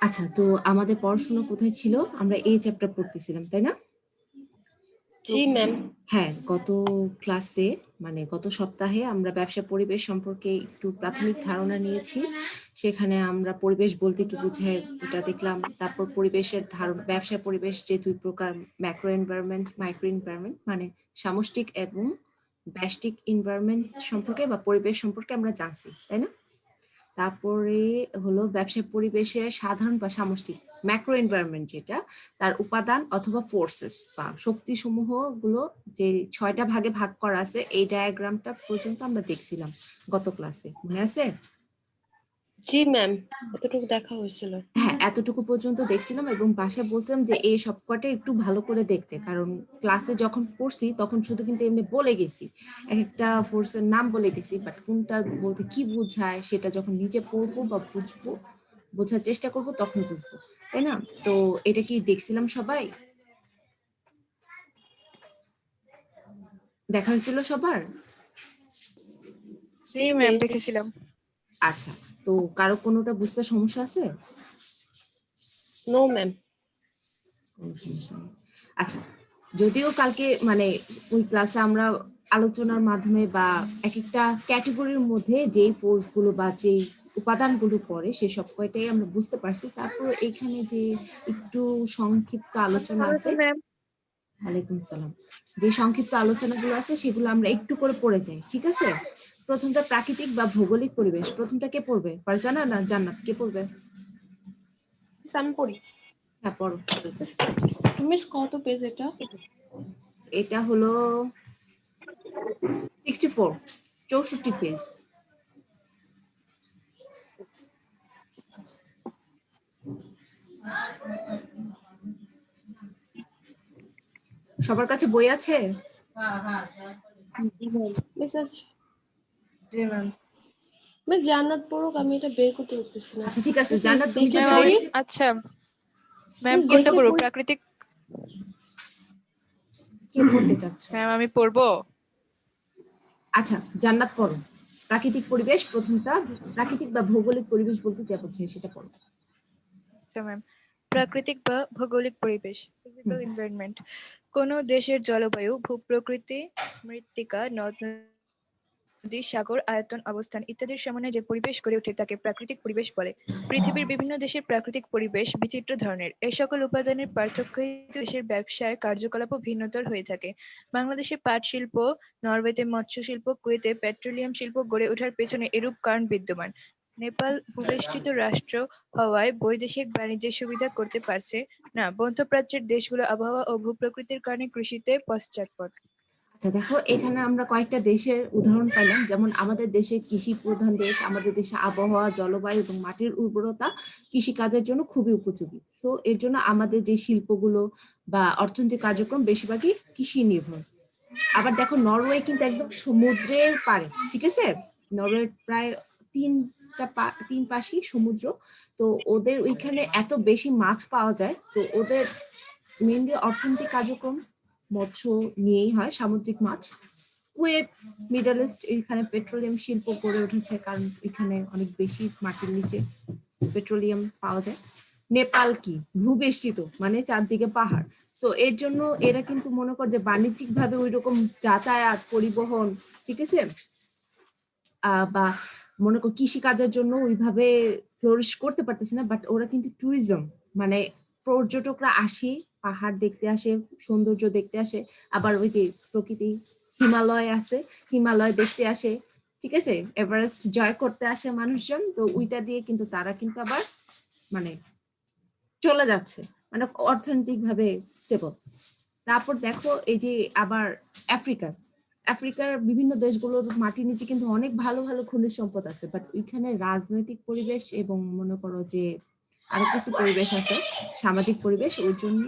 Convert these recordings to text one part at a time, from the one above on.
আচ্ছা, তো আমাদের পড়াশোনা কোথায় ছিল? আমরা এই চ্যাপ্টার পড়তেছিলাম, তাই না? জি ম্যাম। হ্যাঁ, গত ক্লাসে মানে গত সপ্তাহে আমরা ব্যবসা পরিবেশ সম্পর্কে একটু প্রাথমিক ধারণা নিয়েছি। সেখানে আমরা পরিবেশ বলতে কি বোঝায় এটা দেখলাম। তারপর পরিবেশের ব্যবসা পরিবেশ যে দুই প্রকার, ম্যাক্রো এনভায়রনমেন্ট, মাইক্রো এনভায়রনমেন্ট, মানে সামষ্টিক এবং ব্যষ্টিক এনভায়রনমেন্ট সম্পর্কে বা পরিবেশ সম্পর্কে আমরা জানছি, তাই না? তারপরে হলো ব্যবসা পরিবেশের সাধারণ বা সামষ্টিক ম্যাক্রো এনভায়রনমেন্ট, যেটা তার উপাদান অথবা ফোর্সেস বা শক্তি সমূহ গুলো যে 6টা ভাগে ভাগ করা আছে, এই ডায়াগ্রামটা পর্যন্ত আমরা দেখছিলাম গত ক্লাসে, মনে আছে? জি ম্যাম, এতটুকু দেখা হয়েছিল। হ্যাঁ, এতটুকু পর্যন্ত দেখছিলাম এবং বাসায় বলছিলাম যে এই সবকটা একটু ভালো করে দেখতে, কারণ ক্লাসে যখন পড়ছি তখন শুধু কিন্তু এমনি বলে গেছি, এক একটা ফোর্সের নাম বলে গেছি, বাট কোনটা বলতে কি বোঝায় সেটা যখন নিজে পড়বো বা বুঝবো, বোঝার চেষ্টা করব, তখন বুঝবো, তাই না? তো এটা কি দেখছিলাম সবাই? দেখা হয়েছিল সবার? জি ম্যাম, দেখেছিলাম। আচ্ছা, তো কারো কোনোটা বুঝতে সমস্যা আছে? No ma'am. কোনো সমস্যা নেই। আচ্ছা, যদিও কালকে মানে ওই ক্লাসে আমরা আলোচনার মাধ্যমে বা এক একটা ক্যাটাগরির মধ্যে যেই ফোর্স গুলো বা যেই উপাদানগুলো পড়ে সে সব কয়টাই আমরা বুঝতে পারছি, তারপর এখানে যে একটু সংক্ষিপ্ত আলোচনা আছে, ওয়ালাইকুম সালাম, যে সংক্ষিপ্ত আলোচনাগুলো আছে সেগুলো আমরা একটু করে পড়ে যাই, ঠিক আছে? প্রথমটা প্রাকৃতিক বা ভৌগোলিক পরিবেশ, প্রথমটা কে পড়বে? ফারজানা না জান্নাত, কে পড়বে? আমি পড়ি। হ্যাঁ, পড়ো। মিস কত পেজ এটা? এটা হলো 64, 64 পেজ। সবার কাছে বই আছে? মিসেস জি ম্যাম। মিস জান্নাত পড়ুক, আমি এটা বের করতে পারতেছি না। আচ্ছা, ঠিক আছে, জান্নাত তুমি দেখে যদি পড়ি। আচ্ছা ম্যাম, মিস কোনটা দেখে পড়বো? পড়ি। প্রাকৃতিক? কে পড়তে চাচ্ছ? ম্যাম আমি পড়বো। আচ্ছা, জান্নাত পড়ো। প্রাকৃতিক পরিবেশ প্রথমটা, প্রাকৃতিক বা ভৌগোলিক পরিবেশ বলতে যা বোঝায় সেটা পড়ো। আচ্ছা ম্যাম, প্রাকৃতিক বা ভৌগোলিক পরিবেশ, ফিজিক্যাল এনভায়রনমেন্ট, কোন দেশের জলবায়ু, ভূপ্রকৃতি, মৃত্তিকা, নদ নদী, সাগর, আয়তন, অবস্থান ইত্যাদির সমন্বয়ে যে পরিবেশ গড়ে ওঠে তাকে প্রাকৃতিক পরিবেশ বলে। পৃথিবীর বিভিন্ন দেশের প্রাকৃতিক পরিবেশ বিচিত্র ধরনের। এই সকল উপাদানের পার্থক্যই দেশের ব্যবসায় কার্যকলাপও ভিন্নতর হয়ে থাকে। বাংলাদেশে পাট শিল্প, নরওয়েতে মৎস্য শিল্প, কুয়েতে পেট্রোলিয়াম শিল্প গড়ে ওঠার পেছনে এরূপ কারণ বিদ্যমান। নেপাল ভূবেষ্টিত রাষ্ট্র হওয়ায় বৈদেশিক বাণিজ্যের সুবিধা করতে পারছে না। মধ্যপ্রাচ্যের দেশগুলো আবহাওয়া ও ভূপ্রকৃতির কারণে কৃষিতে পশ্চাৎপদ। আচ্ছা, দেখো এখানে আমরা কয়েকটা দেশের উদাহরণ পাইলাম, যেমন আমাদের দেশে কৃষি প্রধান দেশ, আমাদের দেশে আবহাওয়া, জলবায়ু এবং মাটির উর্বরতা কৃষি কাজের জন্য খুবই উপযোগী। সো এর জন্য আমাদের যে শিল্পগুলো বা অর্থনৈতিক কার্যক্রম বেশিরভাগই কৃষি নির্ভর। আবার দেখো, নরওয়ে কিন্তু একদম সমুদ্রের পাড়ে, ঠিক আছে? নরওয়ের প্রায় তিন পাশেই সমুদ্র। তো ওদের ওইখানে এত বেশি মাছ পাওয়া যায়, তো ওদের মেনলি অর্থনৈতিক কার্যক্রম মৎস্য নিয়েই হয়, সামুদ্রিক মাছ। কুয়েত, মিডল ইস্ট, এখানে পেট্রোলিয়াম শিল্প গড়ে উঠেছে, কারণ এখানে অনেক বেশি মাটির নিচে পেট্রোলিয়াম পাওয়া যায়। নেপাল কি ভূবেষ্টিত, মানে চারদিকে পাহাড়। সো এর জন্য এরা কিন্তু মনে কর যে বাণিজ্যিক ভাবে ওই রকম যাতায়াত, পরিবহন, ঠিক আছে, বা মনে কর কৃষি কাজের জন্য ওইভাবে ফ্লোরিশ করতে পারতেছে না, বাট ওরা কিন্তু ট্যুরিজম, মানে পর্যটকরা আসে, পাহাড় দেখতে আসে, সৌন্দর্য দেখতে আসে, আবার ওই যে প্রকৃতি, হিমালয় আছে, হিমালয় দেখতে আসে, ঠিক আছে, এভারেস্ট জয় করতে আসে মানুষজন, তো ওইটা দিয়ে কিন্তু তারা কিন্তু আবার মানে চলে যাচ্ছে, মানে অর্থনৈতিক ভাবে স্টেবল। তারপর দেখো এই যে আবার আফ্রিকার বিভিন্ন দেশগুলোর মাটির নিচে কিন্তু অনেক ভালো ভালো খনিজ সম্পদ আছে, বাট ওইখানে রাজনৈতিক পরিবেশ এবং মনে করো যে আরো কিছু পরিবেশ আছে, সামাজিক পরিবেশ, ওই জন্য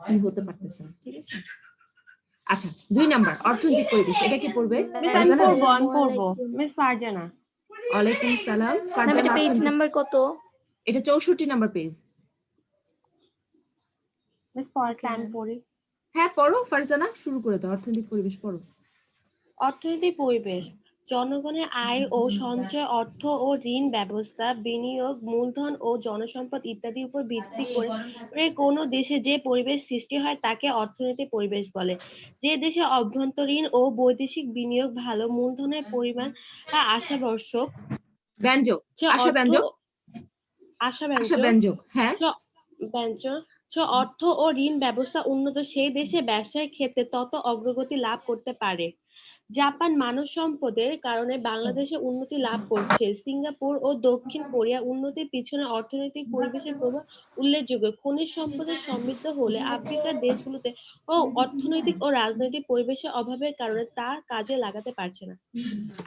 কি হতে পারতেছে না, ঠিক আছে? আচ্ছা, 2 নাম্বার অর্থনৈতিক পরিবেশ, এটা কি পড়বে? মিস আমি ফারজানা? পড়বো। মিস ফারজানা। ওয়ালাইকুম সালাম। ম্যাম, ফারজানা এটা পেজ অর্থনৈতিক, নাম্বার কত? এটা 64 নাম্বার পেজ। মিস পড়াটা আমি পড়ি। হ্যাঁ পড়ো ফারজানা, শুরু করে দাও, অর্থনৈতিক পরিবেশ পড়ো। অর্থনৈতিক পরিবেশ, জনগণের আয় ও সঞ্চয়, অর্থ ও ঋণ ব্যবস্থা, বিনিয়োগ, মূলধন ও জনসম্পদ ইত্যাদির উপর ভিত্তি করে কোনো দেশে যে পরিবেশ সৃষ্টি হয় তাকে অর্থনৈতিক পরিবেশ বলে। যে দেশে অভ্যন্তরীণ ও বৈদেশিক বিনিয়োগ ভালো, মূলধনের পরিমাণ আশাবর্ষক, ব্যঞ্জক, সে আশা অর্থ ব্যঞ্জক, আশা আশাব্যঞ্জক, ব্যঞ্জক, হ্যাঁ। ব্যঞ্জক, অর্থ ও ঋণ ব্যবস্থা উন্নত, সেই দেশে ব্যবসায়ের ক্ষেত্রে তত অগ্রগতি লাভ করতে পারে। জাপান মানব সম্পদের কারণে বাংলাদেশে উন্নতি লাভ করছে। সিঙ্গাপুর ও দক্ষিণ কোরিয়া উন্নতির পিছনে অর্থনৈতিক পরিবেশের প্রভাব উল্লেখযোগ্য। খনিজ সম্পদে সমৃদ্ধ হলে আফ্রিকার দেশগুলোতে অর্থনৈতিক ও রাজনৈতিক পরিবেশের অভাবের কারণে তা কাজে লাগাতে পারছে না।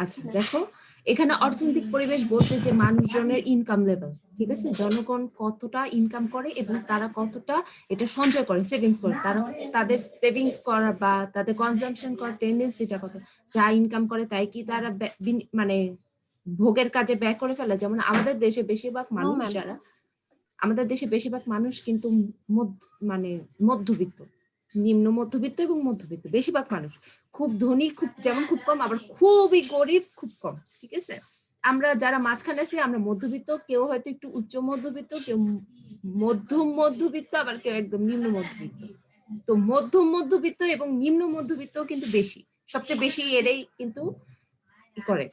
আচ্ছা দেখো, এখানে অর্থনৈতিক পরিবেশ বলতে যে মানুষজনের ইনকাম লেভেল, ঠিক আছে, জনগণ কতটা ইনকাম করে এবং তারা কতটা এটা সঞ্চয় করে, সেভিংস করে, তারা তাদের সেভিংস করা বা তাদের কনজাম্পশন করার টেন্ডেন্সিটা কত, যা ইনকাম করে তাই কি তারা মানে ভোগের কাজে ব্যয় করে ফেলে। যেমন আমাদের দেশে বেশিরভাগ মানুষ যারা, আমাদের দেশে বেশিরভাগ মানুষ কিন্তু মানে মধ্যবিত্ত, নিম্ন মধ্যবিত্ত এবং মধ্যবিত্ত, বেশিরভাগ মানুষ। খুব ধনী খুব যেমন খুব কম, আবার খুবই গরিব খুব কম, ঠিক আছে। আমরা যারা মাঝখানে আছি আমরা মধ্যবিত্ত, কেউ হয়তো একটু উচ্চ মধ্যবিত্ত, কেউ মধ্যম মধ্যবিত্ত, আবার কেউ একদম নিম্ন মধ্যবিত্ত। তো মধ্যম মধ্যবিত্ত এবং নিম্ন মধ্যবিত্ত কিন্তু বেশি, সবচেয়ে বেশি এরাই কিন্তু করে,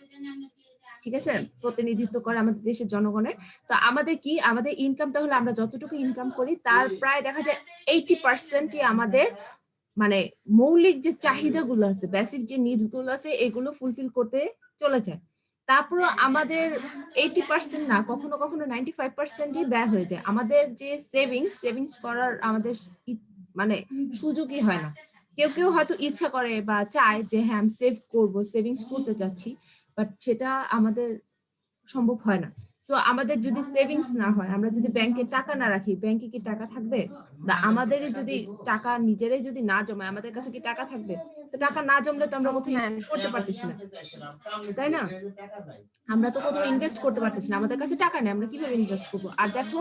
ঠিক আছে, প্রতিনিধিত্ব করে আমাদের দেশের জনগণের। তো আমাদের কি, আমাদের ইনকামটা হলো আমরা যতটুকু ইনকাম করি তার প্রায় দেখা যায় 80% আমাদের মানে মৌলিক যে চাহিদাগুলো আছে, বেসিক যে নিডস গুলো আছে এগুলো ফুলফিল করতে চলে যায়। তারপর আমাদের 80% না, কখনো কখনো 95%ই ব্যয় হয়ে যায়। আমাদের যে সেভিংস করার আমাদের মানে সুযোগই হয় না। কেউ কেউ হয়তো ইচ্ছা করে বা চায় যে হ্যাঁ আমি সেভ করবো, সেভিংস করতে চাচ্ছি, বাট সেটা আমাদের সম্ভব হয় না। সো আমাদের যদি সেভিংস না হয়, আমরা যদি ব্যাংকে টাকা না রাখি, ব্যাংকে কি টাকা থাকবে? বা আমাদেরই যদি টাকা নিজেরাই যদি না জমায়, আমাদের কাছে কি টাকা থাকবে? তো টাকা না জমলে তো আমরা কোথাও ইনভেস্ট করতে পারতেছি না, তাই না? আমরা তো কোথাও ইনভেস্ট করতে পারতেছি না, আমাদের কাছে টাকা নেই, আমরা কিভাবে ইনভেস্ট করবো? আর দেখো,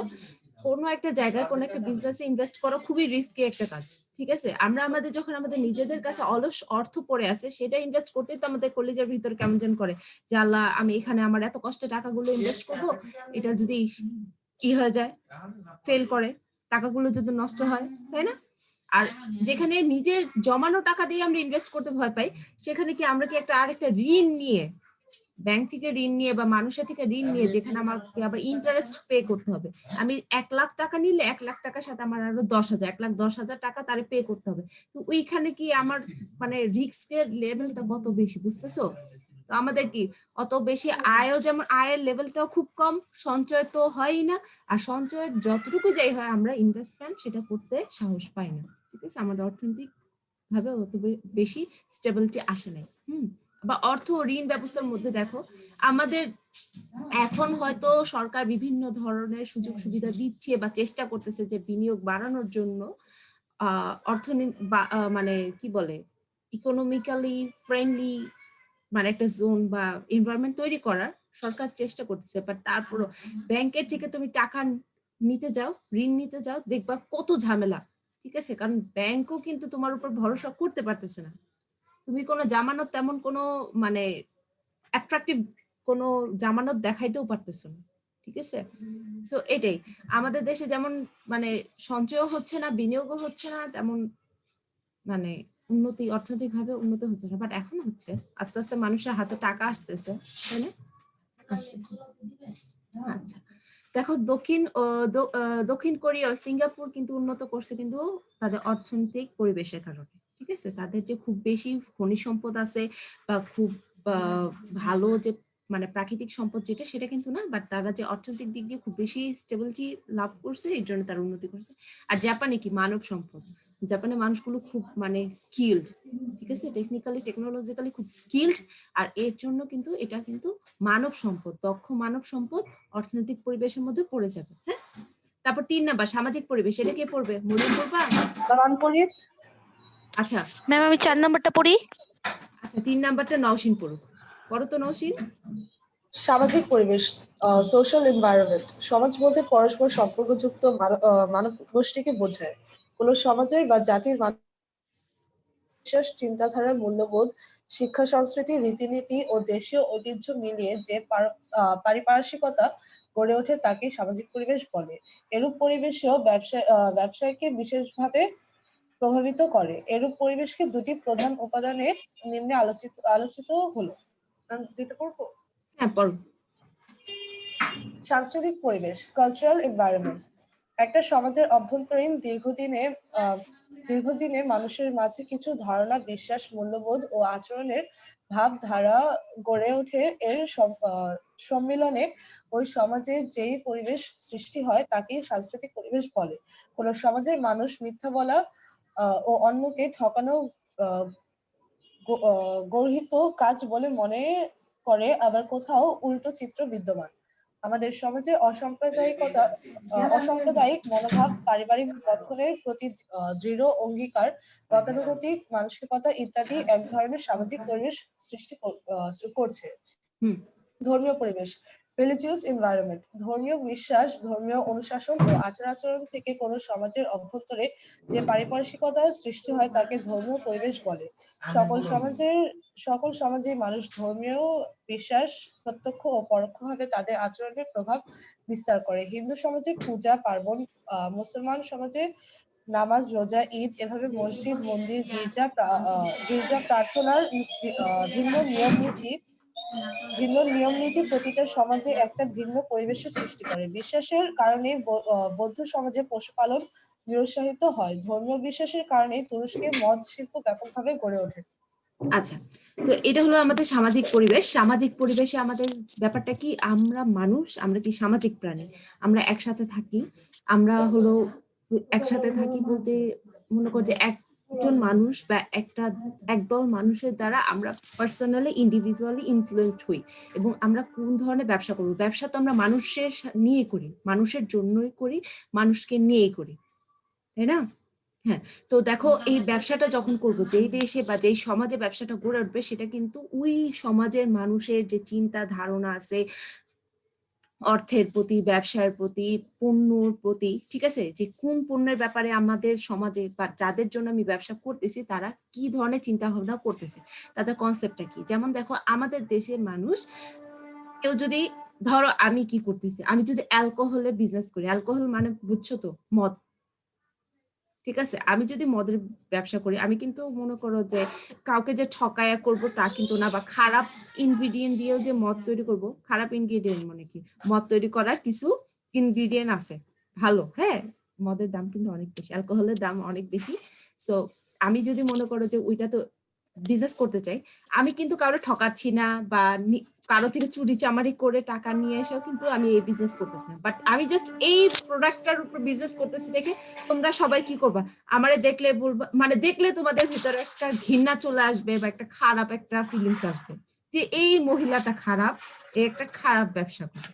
কোনো একটা জায়গায় কোনো একটা বিজনেসে ইনভেস্ট করা খুবই রিস্কি একটা কাজ, ঠিক আছে। আমরা আমাদের যখন আমাদের নিজেদের কাছে অলস অর্থ পড়ে আছে, সেটা ইনভেস্ট করতেই তো আমাদের কলেজের ভিতর কেমন যেন করে যে আল্লাহ, আমি এখানে আমার এত কষ্টে টাকাগুলো ইনভেস্ট করব, এটা যদি কি হয়ে যায়, ফেল করে, টাকাগুলো যদি নষ্ট হয়, তাই না? আর যেখানে নিজের জমানো টাকা দিয়ে আমরা ইনভেস্ট করতে ভয় পাই, সেখানে কি আমরা কি একটা আরেকটা ঋণ নিয়ে, ব্যাংক থেকে ঋণ নিয়ে বা মানুষের থেকে ঋণ নিয়ে, যেখানে আমাকে আবার ইন্টারেস্ট পে করতে হবে। আমি 1 লাখ টাকা নিলে 1 লাখ টাকার সাথে আমার আরো 10,000, 1,10,000 টাকা তারে পে করতে হবে। তো ওইখানে কি আমার মানে রিস্কের লেভেলটা কত বেশি, বুঝতেছো? তো আমাদের কি অত বেশি আয়ও, যেমন আয়ের লেভেলটাও খুব কম, সঞ্চয় তো হয়ই না। আর সঞ্চয়ের যতটুকু যাই হয়, আমরা ইনভেস্টমেন্ট সেটা করতে সাহস পাই না, ঠিক আছে। আমাদের অর্থনৈতিক ভাবে অত বেশি স্টেবিলিটি আসে নাই। বা অর্থ ও ঋণ ব্যবস্থার মধ্যে দেখো, আমাদের এখন হয়তো সরকার বিভিন্ন ধরনের সুযোগ সুবিধা দিচ্ছে বা চেষ্টা করতেছে যে বিনিয়োগ বাড়ানোর জন্য, অর্থনীতি মানে কি বলে, ইকোনমিক্যালি ফ্রেন্ডলি মানে একটা জোন বা এনভায়রনমেন্ট তৈরি করার সরকার চেষ্টা করতেছে। বাট তারপরও ব্যাংকের থেকে তুমি টাকা নিতে যাও, ঋণ নিতে যাও, দেখবা কত ঝামেলা, ঠিক আছে। কারণ ব্যাংকও কিন্তু তোমার উপর ভরসা করতে পারতেছে না। তুমি কোনো জামানত, তেমন কোনো মানে অ্যাট্রাকটিভ কোনো জামানত দেখাইতেও পারতেছো না, ঠিক আছে। সো এটাই আমাদের দেশে যেমন মানে সঞ্চয় হচ্ছে না, বিনিয়োগও হচ্ছে না, তেমন মানে উন্নতি, অর্থনৈতিক ভাবে উন্নতি হচ্ছে না। বাট এখন হচ্ছে, আস্তে আস্তে মানুষের হাতে টাকা আসতেছে, তাই না? আসতেছে। আচ্ছা দেখো, দক্ষিণ কোরিয়া ও সিঙ্গাপুর কিন্তু উন্নত করছে কিন্তু তাদের অর্থনৈতিক পরিবেশের কারণে, ঠিক আছে। তাদের যে খুব বেশি খনিজ সম্পদ আছে বা খুব ভালো যে মানে প্রাকৃতিক সম্পদ যেটা, সেটা কিন্তু না, বাট তারা যে অর্থনৈতিক দিক দিয়ে খুব বেশি স্টেবিলিটি লাভ করছে, এই জন্য তারা উন্নতি করছে। আর জাপানে কি মানব সম্পদ, জাপানের মানুষগুলো খুব মানে স্কিলড, ঠিক আছে, টেকনিক্যালি টেকনোলজিক্যালি খুব স্কিলড। আর এর জন্য কিন্তু এটা কিন্তু মানব সম্পদ, দক্ষ মানব সম্পদ অর্থনৈতিক পরিবেশের মধ্যে পড়ে যাবে। হ্যাঁ, তারপর 3 নাম্বার সামাজিক পরিবেশ, এটা কে পড়বে? মরিয়ম পড়বা? আচ্ছা ম্যাম আমি 4 নাম্বারটা পড়ি। আচ্ছা 3 নাম্বারটা নওশিন পড়ুক। পড়ো তো নওশিন। সামাজিক পরিবেশ, সোশ্যাল এনভায়রনমেন্ট। সমাজ বলতে পরস্পর সম্পর্কযুক্ত মানব গোষ্ঠীকে বোঝায়। কোনো সমাজের বা জাতির বিশ্বাস, চিন্তাধারা, মূল্যবোধ, শিক্ষা, সংস্কৃতি, রীতিনীতি ও দেশীয় ঐতিহ্য মিলিয়ে যে পারিপার্শ্বিকতা গড়ে ওঠে তাকে সামাজিক পরিবেশ বলে। এরূপ পরিবেশও ব্যবসায়কে বিশেষভাবে প্রভাবিত করে। এরূপ পরিবেশকে দুটি প্রধান উপাদানে নিম্নে আলোচিত হলো। দুটো পড়বো। হ্যাঁ, পড়ো। সাংস্কৃতিক পরিবেশ, কালচারাল এনভায়রনমেন্ট। একটা সমাজের অভ্যন্তরীণ দীর্ঘদিনে মানুষের মাঝে কিছু ধারণা, বিশ্বাস, মূল্যবোধ ও আচরণের ভাবধারা গড়ে ওঠে। এর সম্মিলনে ওই সমাজে যেই পরিবেশ সৃষ্টি হয় তাকেই সাংস্কৃতিক পরিবেশ বলে। কোন সমাজের মানুষ মিথ্যা বলা ও অন্যকে ঠকানো গর্হিত কাজ বলে মনে করে, আবার কোথাও উল্টো চিত্র বিদ্যমান। আমাদের সমাজে অসাম্প্রদায়িক মনোভাব, পারিবারিক বন্ধনের প্রতি দৃঢ় অঙ্গীকার, গতানুগতিক মানসিকতা ইত্যাদি এক ধরনের সামাজিক পরিবেশ সৃষ্টি করছে। ধর্মীয় পরিবেশ, রিলিজিয়াস এনভায়রনমেন্ট। ধর্মীয় বিশ্বাস, ধর্মীয় অনুশাসন ও আচার-আচরণ থেকে কোনো সমাজের অভ্যন্তরে যে পারিপার্শ্বিকতার সৃষ্টি হয় তাকে ধর্মীয় পরিবেশ বলে। সকল সমাজে মানুষ ধর্মীয় বিশ্বাস প্রত্যক্ষ ও পরোক্ষভাবে তাদের আচরণের প্রভাব বিস্তার করে। হিন্দু সমাজে পূজা পার্বণ, মুসলমান সমাজে নামাজ, রোজা, ঈদ, এভাবে মসজিদ, মন্দির, গির্জা প্রার্থনার ভিন্ন নিয়ম নীতি প্রতিটা সমাজে একটা ভিন্ন পরিবেশের সৃষ্টি করে। বিশ্বাসের কারণে বৌদ্ধ সমাজে পশুপালন নিরুৎসাহিত হয়। ধর্মীয় বিশ্বাসের কারণে তুরস্কে মদ শিল্প ব্যাপকভাবে গড়ে ওঠে। আচ্ছা, তো এটা হলো আমাদের সামাজিক পরিবেশ। সামাজিক পরিবেশে আমাদের ব্যাপারটা কি, আমরা মানুষ, আমরা কি সামাজিক প্রাণী, আমরা একসাথে থাকি। আমরা হলো একসাথে থাকি বলতে মনে করি যে একজন মানুষ বা একদল মানুষের দ্বারা আমরা পার্সোনালি ইন্ডিভিজুয়ালি ইনফ্লুয়েসড হই এবং আমরা কোন ধরনের ব্যবসা করবো। ব্যবসা তো আমরা মানুষের নিয়ে করি, মানুষের জন্যই করি, মানুষকে নিয়েই করি, তাই না? হ্যাঁ, তো দেখো এই ব্যবসাটা যখন করব, যেই দেশে বা যেই সমাজে ব্যবসাটা গড়ে উঠবে সেটা কিন্তু ওই সমাজের মানুষের যে চিন্তা ধারণা আছে অর্থের প্রতি, ব্যবসার প্রতি, পণ্যর প্রতি, ঠিক আছে, যে কোন পণ্যের ব্যাপারে আমাদের সমাজে বা যাদের জন্য আমি ব্যবসা করতেছি তারা কি ধরনের চিন্তা ভাবনা করতেছে, তাদের কনসেপ্টটা কি। যেমন দেখো আমাদের দেশের মানুষ, কেউ যদি, ধরো আমি কি করতেছি, আমি যদি অ্যালকোহলের বিজনেস করি, অ্যালকোহল মানে বুঝছো তো, মদ, ঠিক আছে, আমি যদি মদের ব্যবসা করি, আমি কিন্তু মনে করো যে কাউকে যে ঠকায়া করব তা কিন্তু না, বা খারাপ ইনগ্রিডিয়েন্ট দিয়েও যে মদ তৈরি করব, খারাপ ইনগ্রিডিয়েন্ট মানে কি, মদ তৈরি করার কিছু ইনগ্রিডিয়েন্ট আছে ভালো। হ্যাঁ, মদের দাম কিন্তু অনেক বেশি, অ্যালকোহলের দাম অনেক বেশি। সো আমি যদি মনে করো যে ওইটা তো বিজনেস করতে চাই, আমি কিন্তু কারো ঠকাচ্ছি না বা কারো থেকে চুরি চামারি করে টাকা নিয়ে এসেও কিন্তু আমি এই বিজনেস করতেছি না, বাট আমি জাস্ট এই প্রোডাক্টটার উপর বিজনেস করতেছি দেখে তোমরা সবাই কি করবা, আমারে দেখলে বলবা, মানে দেখলে তোমাদের ভিতরে একটা ঘৃণা চলে আসবে বা একটা খারাপ একটা ফিলিংস আসবে যে এই মহিলাটা খারাপ, একটা খারাপ ব্যবসা করে,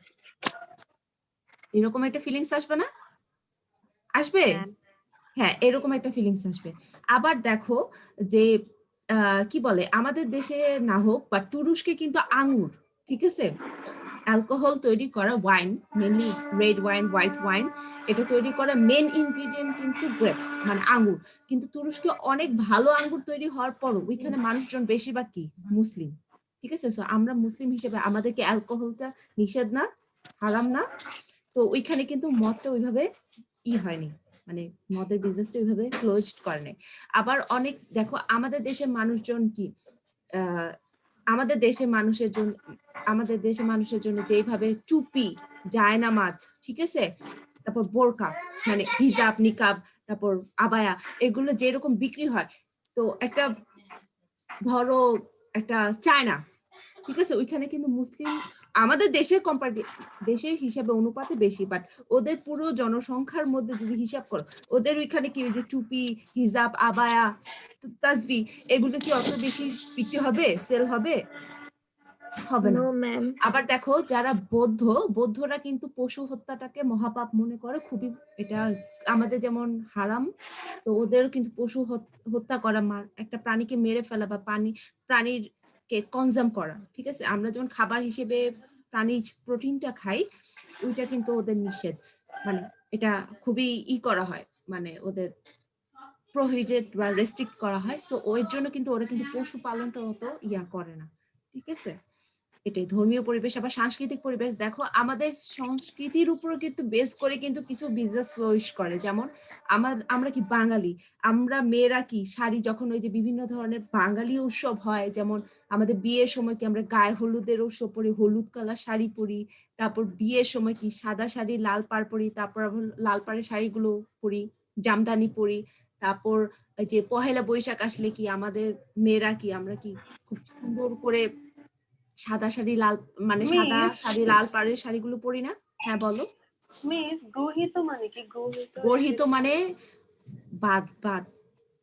এরকম একটা ফিলিংস আসবে না? আসবে? হ্যাঁ, এরকম একটা ফিলিংস আসবে। আবার দেখো যে কি বলে, আমাদের দেশে না হোক বা তুরস্কে কিন্তু আঙ্গুর, ঠিক আছে, অ্যালকোহল তৈরি করা wine, mainly red wine, white wine, এটা তৈরি করা মেন ইনগ্রিডিয়েন্ট কিন্তু গ্রেপস মানে আঙ্গুর। কিন্তু তুরস্কে অনেক ভালো আঙ্গুর তৈরি হওয়ার পরও ওইখানে মানুষজন বেশিরভাগ কি মুসলিম, ঠিক আছে। সো আমরা মুসলিম হিসেবে আমাদেরকে অ্যালকোহলটা নিষেধ না, হারাম না, তো ওইখানে কিন্তু মদটা ওইভাবে হয়নি, মানে মদের বিজনেসটা ওইভাবে ক্লোজড করে নাই। আবার অনেক দেখো আমাদের দেশের মানুষজন কি, আমাদের দেশের মানুষের জন্য যেভাবে টুপি, জায়নামাজ, ঠিক আছে, তারপর বোরকা মানে হিজাব, নিকাব, তারপর আবায়া, এগুলো যেরকম বিক্রি হয়, তো একটা ধরো একটা চায়না, ঠিক আছে, ওইখানে কিন্তু মুসলিম আমাদের দেশের হিসাবে অনুপাতে বেশি, বাট ওদের পুরো জনসংখ্যার মধ্যে যদি হিসাব করো, ওদের ওইখানে কি ওই যে টুপি, হিজাব, আবায়া, তাসবি, এগুলো কি অত বেশি বিক্রি হবে, সেল হবে? হবে না। আবার দেখো যারা বৌদ্ধরা কিন্তু পশু হত্যাটাকে মহাপাপ মনে করে, খুবই, এটা আমাদের যেমন হারাম, তো ওদের কিন্তু পশু হত্যা করা, একটা প্রাণীকে মেরে ফেলা বা প্রাণীর কে কনজাম করা, ঠিক আছে, আমরা যেমন খাবার হিসেবে প্রাণীজ প্রোটিনটা খাই, ওইটা কিন্তু ওদের নিষেধ, মানে এটা খুবই করা হয়, মানে ওদের প্রোহিবিটেড বা রেস্ট্রিক্ট করা হয়, সো ওর জন্য কিন্তু ওরা কিন্তু পশুপালনটা অত করে না, ঠিক আছে। এটাই ধর্মীয় পরিবেশ। আবার সাংস্কৃতিক পরিবেশ দেখো, আমাদের সংস্কৃতির উপর কিন্তু বেস করে কিন্তু কিছু বিজনেস ফ্লোরিশ করে। যেমন আমরা কি বাঙালি, আমরা মেয়েরা কি শাড়ি, যখন ওই যে বিভিন্ন ধরনের বাঙালি উৎসব হয়, যেমন আমাদের বিয়ের সময় কি আমরা গায়ে হলুদের উৎসব পরি, হলুদ কালার শাড়ি পরি, তারপর বিয়ের সময় কি সাদা শাড়ি লাল পাড় পরি, তারপর আবার লাল পাড়ের শাড়িগুলো পরি, জামদানি পরি। তারপর যে পহেলা বৈশাখ আসলে কি আমাদের মেয়েরা কি, আমরা কি খুব সুন্দর করে সাদা শাড়ি লাল, মানে সাদা শাড়ি লাল পাড়ের শাড়িগুলো পরি না? হ্যাঁ বলো। মিস গৃহীত মানে কি? গর্হিত মানে বাদ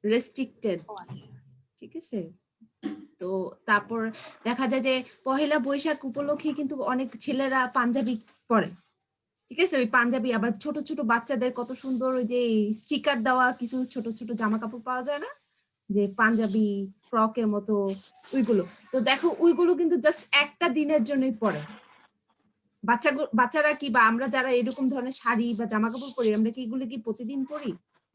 রেস্ট্রিক্টেড, ঠিক আছে। তো তারপর দেখা যায় যে পহেলা বৈশাখ উপলক্ষে কিন্তু অনেক ছেলেরা পাঞ্জাবি পরে, ঠিক আছে। ওই পাঞ্জাবি, আবার ছোট ছোট বাচ্চাদের কত সুন্দর ওই যে স্টিকার দেওয়া কিছু ছোট ছোট জামা কাপড় পাওয়া যায় না, যে পাঞ্জাবি ফ্রকের মতো, ওইগুলো। তো দেখো ওইগুলো কিন্তু জাস্ট একটা দিনের জন্যই পরে। বাচ্চারা কি বা আমরা যারা এরকম ধরনের শাড়ি বা জামা কাপড় পরি, আমরা কি এগুলো কি প্রতিদিন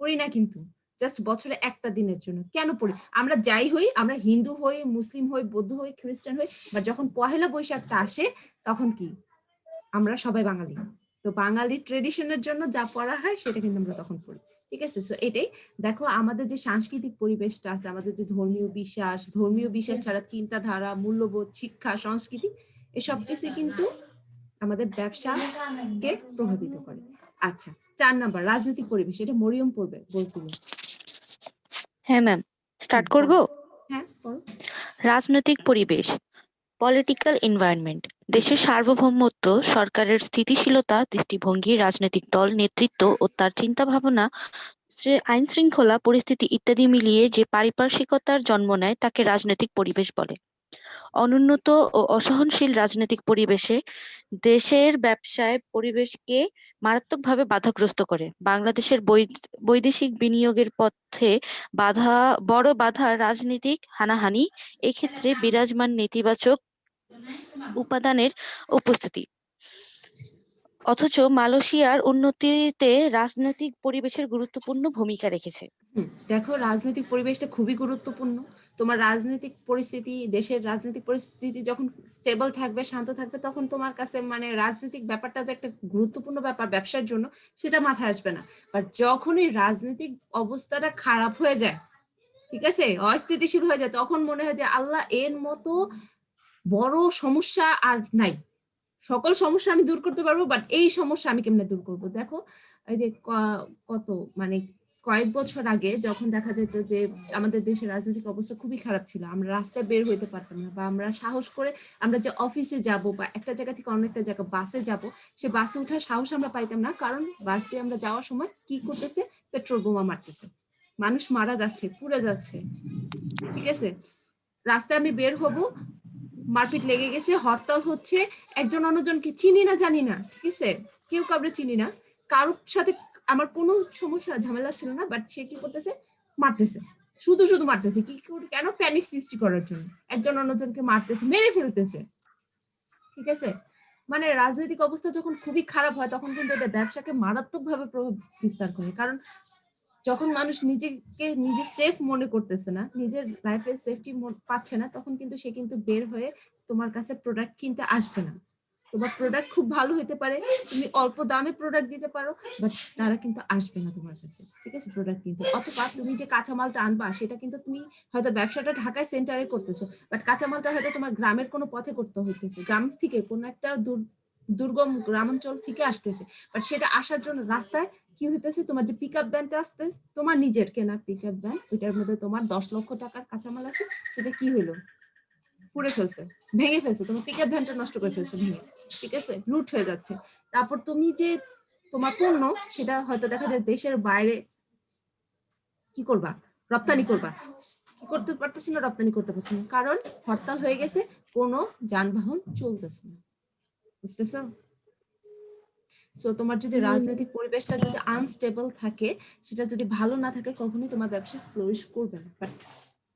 পরি না, কিন্তু জাস্ট বছরে একটা দিনের জন্য কেন পরি। আমরা যাই হই, আমরা হিন্দু হই, মুসলিম হই, বৌদ্ধ হই, খ্রিস্টান হই, বা যখন পহেলা বৈশাখটা আসে তখন কি আমরা সবাই বাঙালি। তো বাঙালি ট্রেডিশনের জন্য যা পড়া হয় সেটা কিন্তু আমরা তখন পড়ি, ঠিক আছে। সো এটাই দেখো, আমাদের যে সাংস্কৃতিক পরিবেশটা আছে, আমাদের যে ধর্মীয় বিশ্বাস ছাড়া চিন্তাধারা, মূল্যবোধ, শিক্ষা, সংস্কৃতি, এসব কিছু কিন্তু আমাদের ব্যবসাকে প্রভাবিত করে। আচ্ছা, 4 নাম্বার রাজনৈতিক পরিবেশ, এটা মরিয়ম পড়বে বলছিল। হ্যাঁ ম্যাম, স্টার্ট করব। হ্যাঁ করো। রাজনৈতিক পরিবেশ, পলিটিক্যাল এনভায়রনমেন্ট, দেশের সার্বভৌমত্ব, সরকারের স্থিতিশীলতা, দৃষ্টিভঙ্গি, রাজনৈতিক দল, নেতৃত্ব ও তার চিন্তা ভাবনা, আইন শৃঙ্খলা পরিস্থিতি ইত্যাদি মিলিয়ে যে পারিপার্শ্বিকতার জন্ম নেয় তাকে রাজনৈতিক পরিবেশ বলে। অনুন্নত ও অসহনশীল রাজনৈতিক পরিবেশে দেশের ব্যবসায় পরিবেশকে মারাত্মকভাবে বাধাগ্রস্ত করে। বাংলাদেশের বৈদেশিক বিনিয়োগের পথে বড় বাধা রাজনৈতিক হানাহানি, এক্ষেত্রে বিরাজমান নেতিবাচক উপাদানের উপস্থিতি। অথচ মালয়েশিয়ার উন্নতিতে রাজনৈতিক পরিবেশের গুরুত্বপূর্ণ ভূমিকা রেখেছে। দেখো, রাজনৈতিক পরিবেশটা খুবই গুরুত্বপূর্ণ। তোমার রাজনৈতিক পরিস্থিতি, দেশের রাজনৈতিক পরিস্থিতি যখন স্টেবল থাকবে, শান্ত থাকবে, তখন তোমার কাছে মানে রাজনৈতিক ব্যাপারটা যে একটা গুরুত্বপূর্ণ ব্যাপার ব্যবসার জন্য, সেটা মাথায় আসবে না। বাট যখনই রাজনৈতিক অবস্থাটা খারাপ হয়ে যায়, ঠিক আছে, অস্থিতিশীল হয়ে যায়, তখন মনে হয় যে আল্লাহ, এর মতো বড় সমস্যা আর নাই। সকল সমস্যা আমি দূর করতে পারবো, বাট এই সমস্যা আমি কেমনে দূর করবো। দেখো এই যে কত মানে কয়েক বছর আগে যখন দেখা যেত যে আমাদের দেশের রাজনৈতিক অবস্থা খুবই খারাপ ছিল, আমরা রাস্তায় বের হইতে পারতাম না, বা আমরা সাহস করে আমরা যে অফিসে যাব বা একটা জায়গা থেকে অন্য একটা জায়গা বাসে যাব, সে বাসে ওঠার সাহস আমরা পাইতাম না, কারণ বাস দিয়ে আমরা যাওয়ার সময় কি করতেছে, পেট্রোল বোমা মারতেছে, মানুষ মারা যাচ্ছে, পুড়ে যাচ্ছে, ঠিক আছে। রাস্তায় আমি বের হব, মারপিট লেগে গেছে, হরতাল হচ্ছে, একজন অন্যজনকে চিনি না জানি না, ঠিক আছে, কেউ কাউকে চিনি না, কারোর সাথে আমার কোনো সমস্যা ঝামেলা ছিল না, বাট সে কি করতেছে, মারতেছে, শুধু মারতেছে, কি কেন, প্যানিক সৃষ্টি করার জন্য একজন অন্যজনকে মারতেছে, মেরে ফেলতেছে, ঠিক আছে। মানে রাজনৈতিক অবস্থা যখন খুবই খারাপ হয়, তখন কিন্তু এটা ব্যবসাকে মারাত্মকভাবে প্রভাব বিস্তার করে। কারণ যখন মানুষ নিজে সেফ মনে করতেছে না, নিজের লাইফের সেফটি পাচ্ছে না, তখন কিন্তু সে কিন্তু বের হয়ে তোমার কাছে প্রোডাক্ট কিনতে আসবে না। তোমার প্রোডাক্ট খুব ভালো হতে পারে, তুমি অল্প দামে প্রোডাক্ট দিতে পারো, বাট তারা কিন্তু আসবে না তোমার কাছে, ঠিক আছে, প্রোডাক্ট কিনতে। অথবা তুমি যে কাঁচামালটা আনবা, সেটা কিন্তু তুমি হয়তো ব্যবসাটা ঢাকায় সেন্টারে করতেছো, বাট কাঁচামালটা হয়তো তোমার গ্রামের কোনো পথে করতে হইতেছে, গ্রাম থেকে কোনো একটা দুর্গম গ্রামাঞ্চল থেকে আসতেছে, বাট সেটা আসার জন্য রাস্তায় কি হইতেছে, তোমার যে পিক আপ ভ্যানটা আসতে, তোমার নিজের কেনা পিক আপ ভ্যান, ওইটার মধ্যে তোমার 10 লক্ষ টাকার কাঁচামাল আছে, সেটা কি হলো, পুড়ে ফেলছে, ভেঙে ফেলছে, তোমার পিক আপ ভ্যানটা নষ্ট করে ফেলছে ভেঙে, ঠিক আছে, লুট হয়ে যাচ্ছে। তারপর তুমি যে তোমার পণ্য, সেটা হয়তো দেখা যায় দেশের বাইরে কি করবা, রপ্তানি করবা, কি করতে পারতেছি না, রপ্তানি করতে পারছি না, কারণ হরতাল হয়ে গেছে, কোনো যানবাহন চলতেছে না, বুঝতেছো। সো তোমার যদি রাজনৈতিক পরিবেশটা যদি আনস্টেবল থাকে, সেটা যদি ভালো না থাকে, কখনোই তোমার ব্যবসা ফ্লোরিশ করবে না। বাট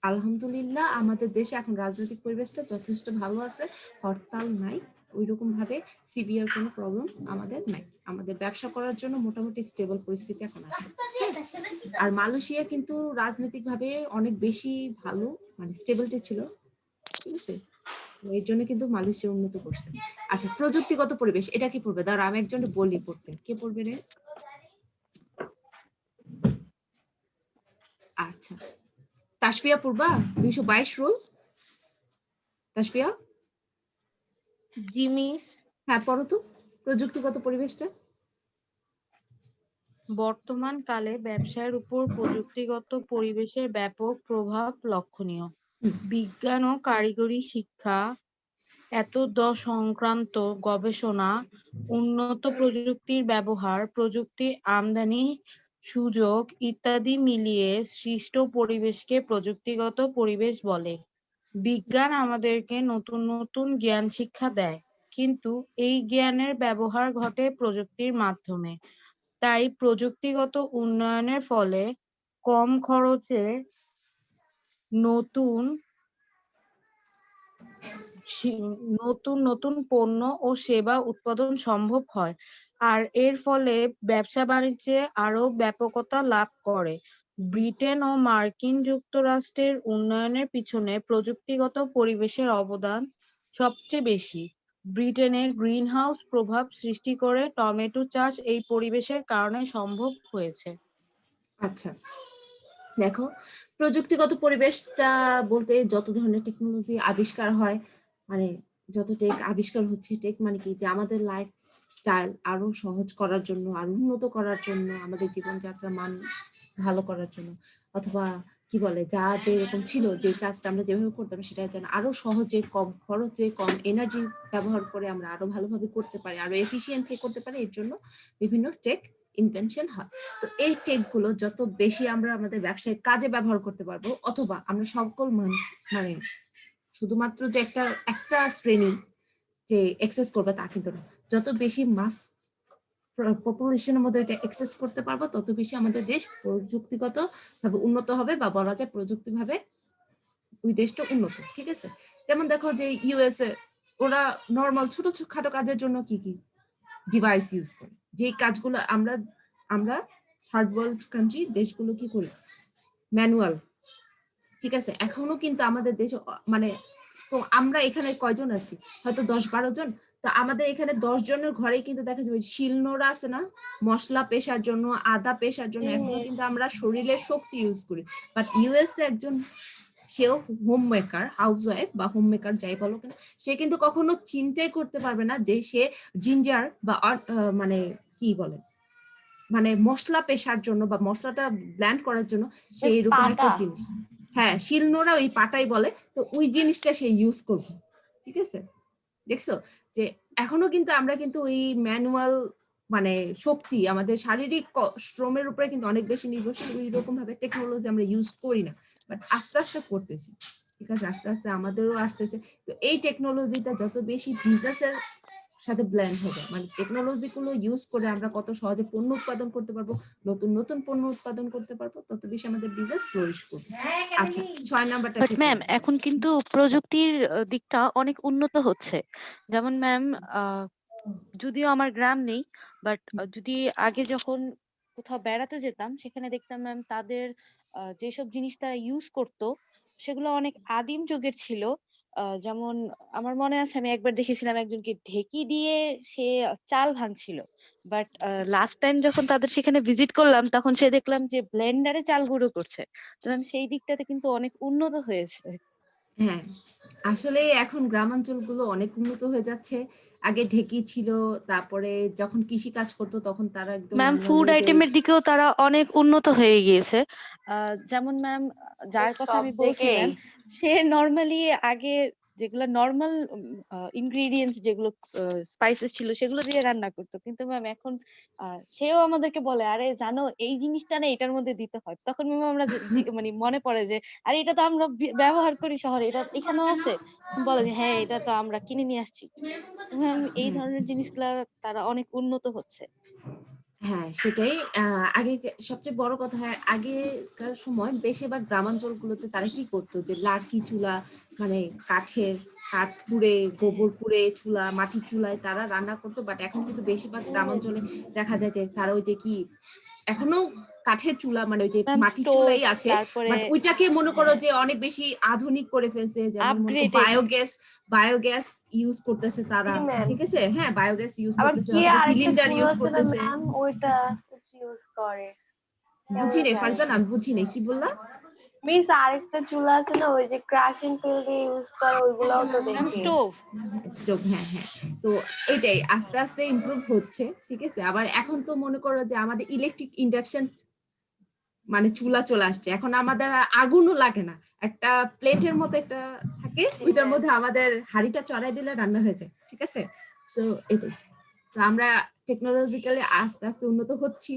আলহামদুলিল্লাহ আমাদের দেশে এখন রাজনৈতিক পরিবেশটা যথেষ্ট ভালো আছে, হরতাল নাই, ওইরকম ভাবে সিভিয়ার কোনো প্রবলেম আমাদের নাই। আমাদের ব্যবসা করার জন্য মোটামুটি স্টেবল পরিস্থিতি এখন আছে। আর মালয়েশিয়া কিন্তু রাজনৈতিকভাবে অনেক বেশি ভালো, মানে স্টেবিলিটি ছিল, ঠিক আছে। এর জন্য কিন্তু মালয়েশিয়া উন্নত করছে। আচ্ছা, প্রযুক্তিগত পরিবেশ, এটা কি পড়বে? দাঁড়া আমি একজনকে বলি পড়তে। কে পড়বে রে? আচ্ছা, তাসফিয়া পড়বা? 222 রুল। তাসফিয়া? জি মিস। হ্যাঁ, পড়ো তো প্রযুক্তিগত পরিবেশটা। বর্তমান কালে ব্যবসায়ের উপর প্রযুক্তিগত পরিবেশের ব্যাপক প্রভাব লক্ষণীয়। বিজ্ঞান ও কারিগরি শিক্ষা, সংক্রান্ত গবেষণা, উন্নত প্রযুক্তির ব্যবহার, প্রযুক্তির আমদানি, সুযোগ ইত্যাদি মিলিয়ে সৃষ্ট পরিবেশকে প্রযুক্তিগত পরিবেশ বলে। বিজ্ঞান আমাদেরকে নতুন নতুন জ্ঞান শিক্ষা দেয়, কিন্তু এই জ্ঞানের ব্যবহার ঘটে প্রযুক্তির মাধ্যমে। তাই প্রযুক্তিগত উন্নয়নের ফলে কম খরচে নতুন নতুন পণ্য ও সেবা উৎপাদন সম্ভব হয়, আর এর ফলে ব্যবসা বাণিজ্যে আরো ব্যাপকতা লাভ করে। ব্রিটেন ও মার্কিন যুক্তরাষ্ট্রের উন্নয়নের পিছনে প্রযুক্তিগত পরিবেশের অবদান সবচেয়ে বেশি। ব্রিটেনে গ্রিনহাউস প্রভাব সৃষ্টি করে টমেটো চাষ এই পরিবেশের কারণে সম্ভব হয়েছে। আচ্ছা, দেখো প্রযুক্তিগত পরিবেশটা বলতে যত ধরনের টেকনোলজি আবিষ্কার হয়, মানে যত টেক আবিষ্কার হচ্ছে, টেক মানে কি, যে আমাদের লাইফ স্টাইল আরো সহজ করার জন্য, আরো উন্নত করার জন্য, আমাদের জীবনযাত্রার মান ভালো করার জন্য, অথবা কি বলে, যা যেরকম ছিল, যে কাজটা আমরা যেভাবে করতাম সেটা যেন আরো সহজে, কম খরচে, কম এনার্জি ব্যবহার করে আমরা আরো ভালোভাবে করতে পারি, আরো এফিসিয়েন্টলি করতে পারি, এর জন্য বিভিন্ন টেক ইনভেনশন হয়। তো এই টেক গুলো যত বেশি আমরা আমাদের ব্যবসায়িক কাজে ব্যবহার করতে পারবো, অথবা আমরা সকল মানুষ, মানে শুধুমাত্র যে একটা শ্রেণী যে এক্সেস করবে তা কিন্তু না, যত বেশি মাস পপুলেশনের মধ্যে এটা এক্সেস করতে পারবো, তত বেশি আমাদের দেশ প্রযুক্তিগত ভাবে উন্নত হবে, বা বলা যায় প্রযুক্তি ভাবে ওই দেশটা উন্নত, ঠিক আছে। যেমন দেখো যে ইউএসএ, ওরা নর্মাল ছোট খাটো কাজের জন্য কি কি ডিভাইস ইউজ করে, যে কাজগুলো আমরা থার্ড ওয়ার্ল্ড কান্ট্রি দেশগুলো কি করি, ম্যানুয়াল, ঠিক আছে। এখনো কিন্তু আমাদের দেশে মানে, তো আমরা এখানে কয়জন আছি, হয়তো 10-12 জন, তো আমাদের এখানে 10 জনের ঘরেই কিন্তু দেখা যাবে শিলনোড়া আছে না, মশলা পেশার জন্য, আদা পেশার জন্য, এখনো কিন্তু আমরা শরীরের শক্তি ইউজ করি। বাট ইউএসএ একজন, সেও হোম মেকার, হাউস ওয়াইফ বা হোম মেকার যাই বলো কেন, সে কিন্তু কখনো চিন্তাই করতে পারবে না যে সে জিঞ্জার বা মানে কি বলে, মানে মশলা পেশার জন্য বা মশলাটা ব্লেন্ড করার জন্য সে এরকম একটা জিনিস, হ্যাঁ শিলনোড়া, ওই পাটাই বলে, তো ওই জিনিসটা সে ইউজ করবে, ঠিক আছে। দেখছো যে এখনো কিন্তু আমরা কিন্তু ওই ম্যানুয়াল, মানে শক্তি, আমাদের শারীরিক শ্রমের উপরে কিন্তু অনেক বেশি নির্ভরশীল, ওই রকম ভাবে টেকনোলজি আমরা ইউজ করি না, বাট আস্তে আস্তে করতেছি, ঠিক আছে, আস্তে আস্তে আমাদেরও আসতেছে। তো এই টেকনোলজিটা যত বেশি বিজনেসের সাথে ব্লেন্ড হবে, মানে টেকনোলজি গুলো ইউজ করে আমরা কত সহজে পণ্য উৎপাদন করতে পারবো, নতুন নতুন পণ্য উৎপাদন করতে পারবো, তত বেশি আমাদের বিজনেস ফ্লোরিশ করবে। আচ্ছা, 6 নাম্বারটা বাট ম্যাম, এখন কিন্তু প্রযুক্তির দিকটা অনেক উন্নত হচ্ছে। যেমন ম্যাম, যদিও আমার গ্রাম নেই, বাট যদি আগে যখন কোথাও বেড়াতে যেতাম, সেখানে দেখতাম ম্যাম তাদের যেসব জিনিস তারা ইউজ করতো সেগুলো অনেক আদিম যুগের ছিল। যেমন আমার মনে আছে আমি একবার দেখেছিলাম একজনকে ঢেকি দিয়ে সে চাল ভাঙছিল, বাট লাস্ট টাইম যখন তাদের সেখানে ভিজিট করলাম তখন সে দেখলাম যে ব্লেন্ডারে চাল গুঁড়ো করছে। তো ম্যাম সেই দিকটাতে কিন্তু অনেক উন্নত হয়েছে। হ্যাঁ, আসলে এখন গ্রামাঞ্চলগুলো অনেক উন্নত হয়ে যাচ্ছে। আগে ঢেকি ছিল, তারপরে যখন কৃষি কাজ করতো তখন তারা একদম ম্যাম, ম্যানুয়াল ফুড ওয়ে যে, আইটেমের দিকেও তারা অনেক উন্নত হয়ে গিয়েছে। যেমন ম্যাম, যার কথা সব আমি বলছি দিকেই ম্যাম, সে নর্মালি আগে যেগুলো নর্মাল ইনগ্রিডিয়েন্টস, যেগুলো স্পাইসেস ছিল সেগুলো দিয়ে রান্না করতো, কিন্তু ম্যাম এখন সেও আমাদেরকে বলে, আরে জানো এই জিনিসটা না এটার মধ্যে দিতে হয়। তখন ম্যাম আমরা মানে মনে পড়ে যে আরে এটা তো আমরা ব্যবহার করি শহরে, এটা এখানেও আছে। বলে যে হ্যাঁ, এটা তো আমরা কিনে নিয়ে আসছি। ম্যাম, এই ধরনের জিনিসগুলা তারা অনেক উন্নত হচ্ছে। হ্যাঁ সেটাই। আগে সবচেয়ে বড় কথা, আগেকার সময় বেশিরভাগ গ্রামাঞ্চলগুলোতে তারা কি করতো, যে লাঠি চুলা, মানে কাঠের কাঠ পুড়ে, গোবর পুড়ে, চুলা, মাটির চুলায় তারা রান্না করতো। বাট এখন কিন্তু বেশিরভাগ গ্রামাঞ্চলে দেখা যায় যে তারা ওই যে কি এখনো কাঠের চুলা, মানে ওই যে ম্যাম মাটির স্টোভ, চুলাই আছে, তারপরে বাট ওইটাকে মনে করো যে অনেক বেশি আধুনিক করে ফেলছে। যেমন মনে করো আপগ্রেডেড। বায়োগ্যাস ইউজ করতেছে তারা, জি ম্যাম। ঠিক আছে? হ্যাঁ, বায়োগ্যাস ইউজ আবার করতেছে, কি অথবা আরেকটা সিলিন্ডার চুলা ইউজ আছে না করতেছে। ম্যাম, ওইটা ইউজ করে, বুঝি কেমন নেই জানি। ফারজানা, আমি বুঝি নেই, কি বললা? মিস আরেকটা চুলা আছে না, ওই যে ক্রাশিং তেল দিয়ে ইউজ করে, ওইগুলাও তো ম্যাম দেখি। স্টোভ। স্টোভ, হ্যাঁ হ্যাঁ। তো এটাই আস্তে আস্তে ইমপ্রুভ হচ্ছে, ঠিক আছে? আবার এখন তো মনে করো যে আমাদের ইলেকট্রিক ইন্ডাকশন মানে চুলা চলে আসছে, এখন আমাদের আর আগুনও লাগে না, একটা প্লেটের মতো একটা থাকে, ওইটার মধ্যে আমাদের হাঁড়িটা চড়াই দিলে রান্না হয়ে যায়, ঠিক আছে? সো এটাই। তো আমরা টেকনোলজিক্যালি আস্তে আস্তে উন্নত হচ্ছি,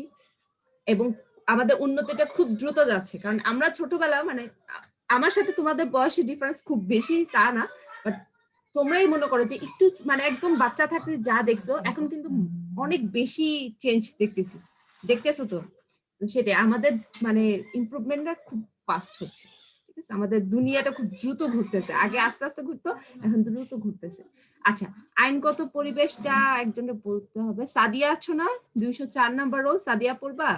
এবং আমাদের উন্নতিটা খুব দ্রুত যাচ্ছে, কারণ আমরা ছোটবেলা মানে আমার সাথে তোমাদের বয়সের ডিফারেন্স খুব বেশি তা না, বাট তোমরাই মনে করো যে একটু মানে একদম বাচ্চা থাকতে যা দেখছো, এখন কিন্তু অনেক বেশি চেঞ্জ দেখতেছো তো। তো সেটাই, আমাদের মানে ইমপ্রুভমেন্টটা খুব ফাস্ট হচ্ছে, ঠিক আছে? আমাদের দুনিয়াটা খুব দ্রুত ঘুরতেছে, আগে আস্তে আস্তে ঘুরতো, এখন দ্রুত ঘুরতেছে। আচ্ছা, আইনগত পরিবেশটা একজনের বলতে হবে। সাদিয়া আছো না? 204 নাম্বার রোল, সাদিয়া পড়বা?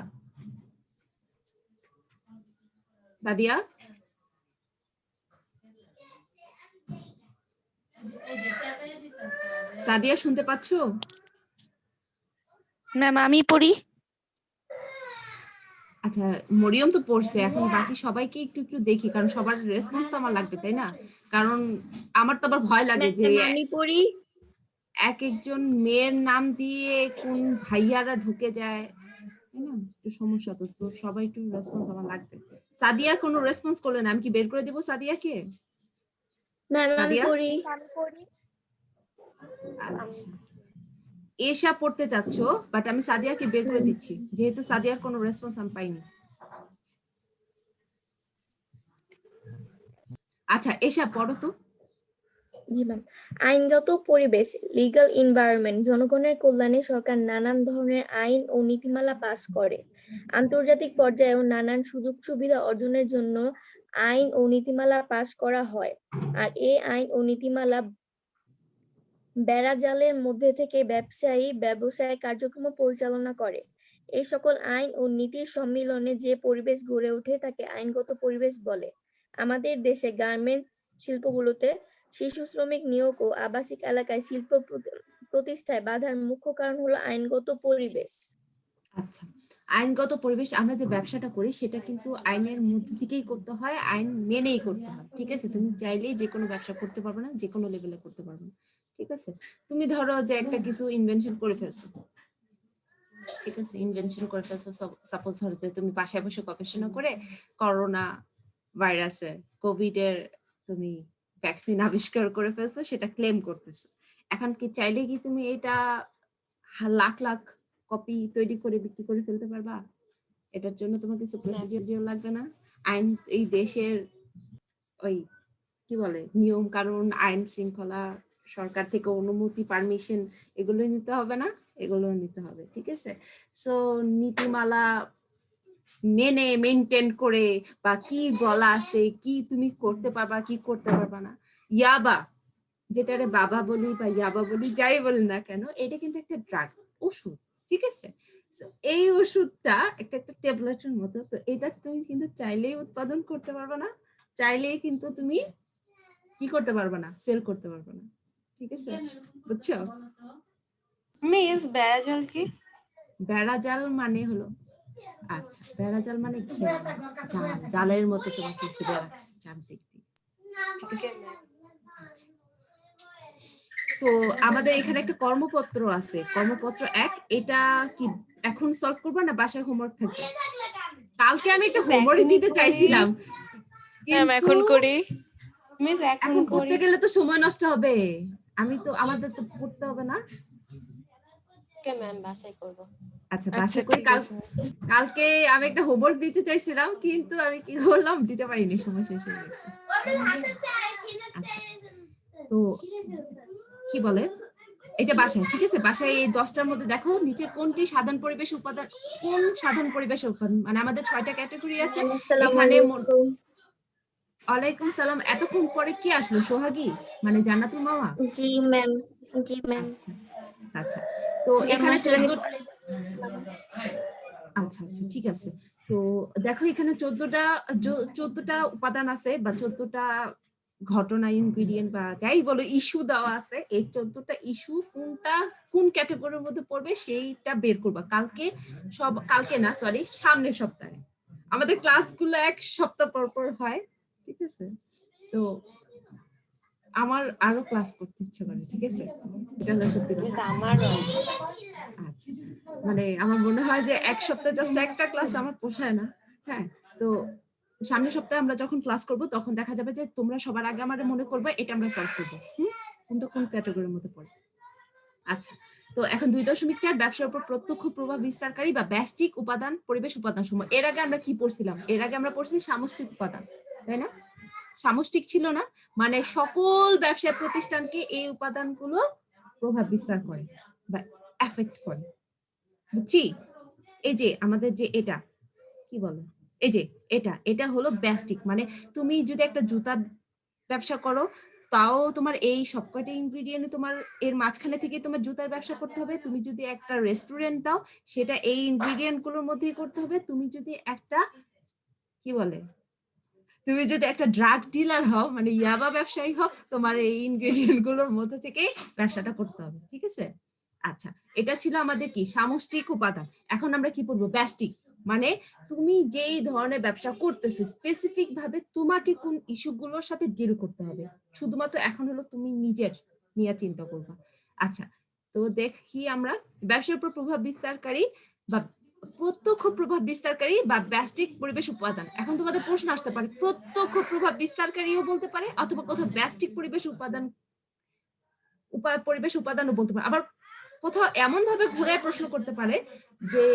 সাদিয়া? সাদিয়া শুনতে পাচ্ছো? ম্যাম আমি পড়ি। আচ্ছা, মরিয়ম তো পড়ছে, এখন বাকি সবাইকে একটু একটু দেখি, কারণ সবার রেসপন্স তো আমার লাগবে, তাই না? কারণ আমার তো আবার ভয় লাগে যে আমি পড়ি। এক একজন মেয়ের নাম দিয়ে কোন ভাইয়ারা ঢুকে যায়, তাই না? একটু সমস্যা তো, তো সবাই একটু রেসপন্স আমার লাগবে। সাদিয়া কোনো রেসপন্স করলে না, আমি কি বের করে দিব সাদিয়াকে? ম্যাম আমি সাদিয়া? পড়ি। আচ্ছা, এশা পড়তে চাচ্ছ, বাট আমি সাদিয়াকে বের করে দিচ্ছি, যেহেতু সাদিয়ার কোনো রেসপন্স আমি পাইনি। আচ্ছা, এশা পড়ো তো। জি ম্যাম। আইনগত পরিবেশ, লিগ্যাল এনভায়রনমেন্ট, জনগণের কল্যাণে সরকার নানান ধরনের আইন ও নীতিমালা পাস করে। আন্তর্জাতিক পর্যায়েও নানান সুযোগ সুবিধা অর্জনের জন্য আইন ও নীতিমালা পাস করা হয়। আর এই আইন ও নীতিমালা বেড়াজালের মধ্যে থেকে ব্যবসায় কার্যক্রম পরিচালনা করে। এই সকল আইন ও নীতির সম্মিলনে যে পরিবেশ গড়ে ওঠে তাকে আইনগত পরিবেশ বলে। আমাদের দেশে গার্মেন্টস শিল্পগুলোতে শিশু শ্রমিক নিয়োগ ও আবাসিক এলাকায় শিল্প প্রতিষ্ঠায় বাধার মুখ্য কারণ হলো আইনগত পরিবেশ। আচ্ছা, আইনগত পরিবেশ, আমরা যে ব্যবসাটা করি সেটা কিন্তু আইনের মধ্যে থেকেই করতে হয়, আইন মেনেই করতে হয়, ঠিক আছে? তুমি চাইলেই যে কোনো ব্যবসা করতে পারবে না, যে কোনো লেভেলে করতে পারবে না, ঠিক আছে? তুমি ধরো যে একটা কিছু ইনভেনশন করে ফেলছো, ঠিক আছে? ইনভেনশন করে ফেলছো, সাপোজ ধরো যে তুমি বাসায় বসে গবেষণা করে করোনা ভাইরাসের, কোভিড এর তুমি ভ্যাকসিন আবিষ্কার করে ফেলছো, সেটা ক্লেম করতেছো। এখন কি চাইলে কি তুমি এটা লাখ লাখ কপি তৈরি করে বিক্রি করে ফেলতে পারবা? এটার জন্য তোমার কিছু প্রসিডিওর লাগবে না? আইন, এই দেশের ওই কি বলে নিয়ম কানুন, আইন শৃঙ্খলা, সরকার থেকে অনুমতি, পারমিশন, এগুলো নিতে হবে না? এগুলো নিতে হবে, ঠিক আছে? সো নীতিমালা মেনে মেনটেন করে, বা কি বলা আছে, কি তুমি করতে পারবা, কি করতে পারবা না। ইয়াবা, যেটারে বাবা বলি বা ইয়াবা বলি, যাই বলি না কেন, এটা কিন্তু একটা ড্রাগস, ওষুধ, ঠিক আছে? এই ওষুধটা একটা একটা ট্যাবলেটের মতো, তো এটা তুমি কিন্তু চাইলেই উৎপাদন করতে পারবে না, চাইলেই কিন্তু তুমি কি করতে পারবে না, সেল করতে পারবে না, ঠিক আছে? বুঝছো? মিস বেড়াজাল কি? বেড়াজাল মানে হলো, আচ্ছা, বেড়াজাল মানে জালের মতো তোমাকে ঘিরে রাখছে চারদিক দিয়ে, ঠিক আছে? আচ্ছা। তো আমাদের এখানে একটা কর্মপত্র আছে, কর্মপত্র 1, এটা কি এখন সলভ করবা না বাসায় হোমওয়ার্ক থাকবে? কালকে আমি একটা হোমওয়ার্ক দিতে চাইছিলাম, ম্যাম এখন করি। মিস এখন করতে গেলে তো সময় নষ্ট হবে, আমি তো আমাদের তো পড়তে হবে না? ওকে ম্যাম, বাসায় করব। আচ্ছা, বাসায় করি। কালকে আমি একটা হোমওয়ার্ক দিতে চাইছিলাম, কিন্তু আমি কি করলাম, দিতে পারিনি, সময় শেষ হয়ে গেছে। আচ্ছা, তো কি বলে, এটা বাসায়, ঠিক আছে? বাসায় এই 10টার মধ্যে দেখো নিচে কোনটি সাধারণ পরিবেশ উপাদান, কোন সাধারণ পরিবেশের উপাদান, মানে আমাদের 6টা ক্যাটাগরি আছে এখানে। ওয়ালাইকুম সালাম। এতক্ষণ পরে কি আসলো? সোহাগী মানে জান্নাতুল মামা? জি ম্যাম। জি ম্যাম। আচ্ছা আচ্ছা, তো ম্যাম এখানে আসলে আমি 14। কলেজে ছিলাম। আচ্ছা আচ্ছা, ঠিক আছে। তো দেখো এখানে 14টা উপাদান আছে বা 14টা ঘটনা, ইনগ্রিডিয়েন্ট বা যাই বলো, ইস্যু দেওয়া আছে। এই 14টা ইস্যু কোনটা কোন ক্যাটাগরির মধ্যে পড়বে সেইটা বের করবা কালকে। কালকে না, সরি, সামনের সপ্তাহে। আমাদের ক্লাসগুলো এক সপ্তাহ পর পর হয়, ঠিক আছে? তো আমার আরো ক্লাস করতে ইচ্ছে করে, ঠিক আছে? এটা হলো সত্যি কথা। আমারও। আচ্ছা, মানে আমার মনে হয় যে এক সপ্তাহে জাস্ট একটা ক্লাস আমার পোষায় না। হ্যাঁ, তো সামনের সপ্তাহে আমরা যখন ক্লাস করব তখন দেখা যাবে যে তোমরা সবার আগে আমারে মনে করবে, এটা আমরা সলভ করবো। কোনটা কোন ক্যাটাগরির মধ্যে পড়ে। আচ্ছা, তো এখন 2.4 ব্যবসার উপর প্রত্যক্ষ প্রভাব বিস্তারকারী বা ব্যষ্টিক উপাদান, পরিবেশ উপাদান সমূহ। এর আগে আমরা কি পড়ছিলাম? এর আগে আমরা পড়ছি সামষ্টিক উপাদান, তাই না? সামষ্টিক ছিল না, মানে সকল ব্যবসায় প্রতিষ্ঠানকে এই উপাদানগুলো প্রভাব বিস্তার করে বা এফেক্ট করে, বুঝছি? এই যে আমাদের যে এটা কি বলে, এই যে এটা হলো ব্যষ্টিক। মানে তুমি যদি একটা জুতার ব্যবসা করো, তাও তোমার এই সবকটা ইনগ্রিডিয়েন্ট তোমার এর মাঝখানে থেকে তোমার জুতার ব্যবসা করতে হবে। তুমি যদি একটা রেস্টুরেন্ট দাও, সেটা এই ইনগ্রিডিয়েন্ট গুলোর মধ্যেই করতে হবে। তুমি যদি একটা কি বলে, তুমি যদি একটা ড্রাগ ডিলার হও, মানে ইয়াবা ব্যবসায়ী হও, তোমার এই ইনগ্রেডিয়েন্ট গুলোর মধ্যে থেকে ব্যবসাটা করতে হবে, ঠিক আছে? আচ্ছা, এটা ছিল আমাদের কি সামষ্টিক উপাদান। এখন আমরা কি পড়বো? ব্যষ্টিক। মানে তুমি যেই ধরনের ব্যবসা করতেছো, স্পেসিফিক ভাবে তোমাকে কোন ইস্যুগুলোর সাথে ডিল করতে হবে, শুধুমাত্র এখন হলো তুমি নিজের নিয়ে চিন্তা করবা। আচ্ছা, তো দেখি আমরা ব্যবসার উপর প্রভাব বিস্তারকারী বা প্রত্যক্ষ প্রভাব বিস্তারকারী বা ব্যষ্টিক পরিবেশ উপাদান। এখন তোমাদের প্রশ্ন আসতে পারে, প্রত্যক্ষ প্রভাব বিস্তারকারীও বলতে পারে অথবা কোথাও ব্যষ্টিক পরিবেশ উপাদান পরিবেশ উপাদানও বলতে পারে। আবার কোথাও এমন ভাবে ঘুরে প্রশ্ন করতে পারে যে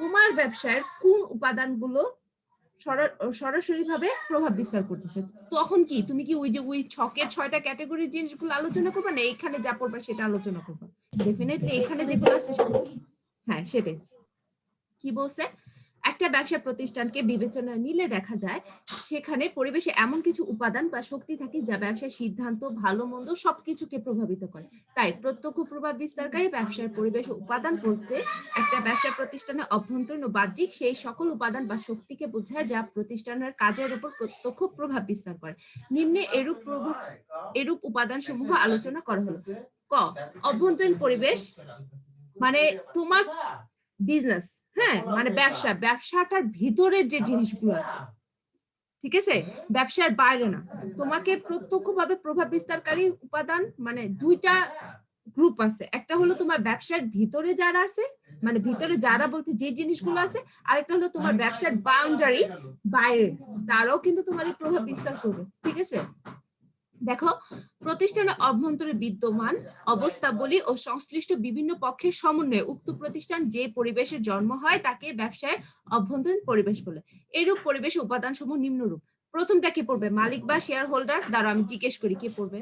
তোমার ব্যবসায়ের কোন উপাদানগুলো সরাসরি ভাবে প্রভাব বিস্তার করতেছে। তখন কি তুমি কি ওই ছকের 6টা ক্যাটাগরির জিনিসগুলো আলোচনা করবে, না এখানে যা পড়বা সেটা আলোচনা করবা? ডেফিনেটলি এখানে যেগুলো আছে হ্যাঁ সেটাই। কি বলছে, একটা ব্যবসা প্রতিষ্ঠানকে বিবেচনায় নিলে দেখা যায় সেখানে পরিবেশে এমন কিছু উপাদান বা শক্তি থাকে যা ব্যবসার সিদ্ধান্ত, ভালো মন্দ সবকিছুকে প্রভাবিত করে। তাই প্রত্যক্ষ প্রভাব বিস্তারকারী ব্যবসার পরিবেশ উপাদান বলতে একটা ব্যবসা প্রতিষ্ঠানের অভ্যন্তরীণ ও বাহ্যিক সেই সকল উপাদান বা শক্তিকে বোঝায় যা প্রতিষ্ঠানের কাজের উপর প্রত্যক্ষ প্রভাব বিস্তার করে। নিম্নে এরূপ উপাদান সমূহ আলোচনা করা হলো। ক, অভ্যন্তরীণ পরিবেশ, মানে তোমার বিজনেস, হ্যাঁ, মানে ব্যবসাটার ভিতরের যে জিনিসগুলো আছে, ঠিক আছে, ব্যবসার বাইরে না। তোমাকে প্রত্যক্ষভাবে প্রভাব বিস্তারকারী উপাদান মানে দুইটা গ্রুপ আছে। একটা হলো তোমার ব্যবসার ভিতরে যারা আছে, মানে ভিতরে যারা বলতে যে জিনিসগুলো আছে, আরেকটা হলো তোমার ব্যবসার বাউন্ডারি বাইরে, তারাও কিন্তু তোমার প্রভাব বিস্তার করবে, ঠিক আছে? দেখো, প্রতিষ্ঠানের অভ্যন্তরে বিদ্যমান অবস্থাবলী ও সংশ্লিষ্ট বিভিন্ন পক্ষের সমন্বয়ে উক্ত প্রতিষ্ঠান যে পরিবেশের জন্ম হয় তাকে ব্যবসায়ের অভ্যন্তরীণ পরিবেশ বলে। এরূপ পরিবেশ উপাদান সমূহ নিম্নরূপ। প্রথমটা কি পড়বে? মালিক বা শেয়ার হোল্ডার। দ্বারা আমি জিজ্ঞেস করি কে পড়বে?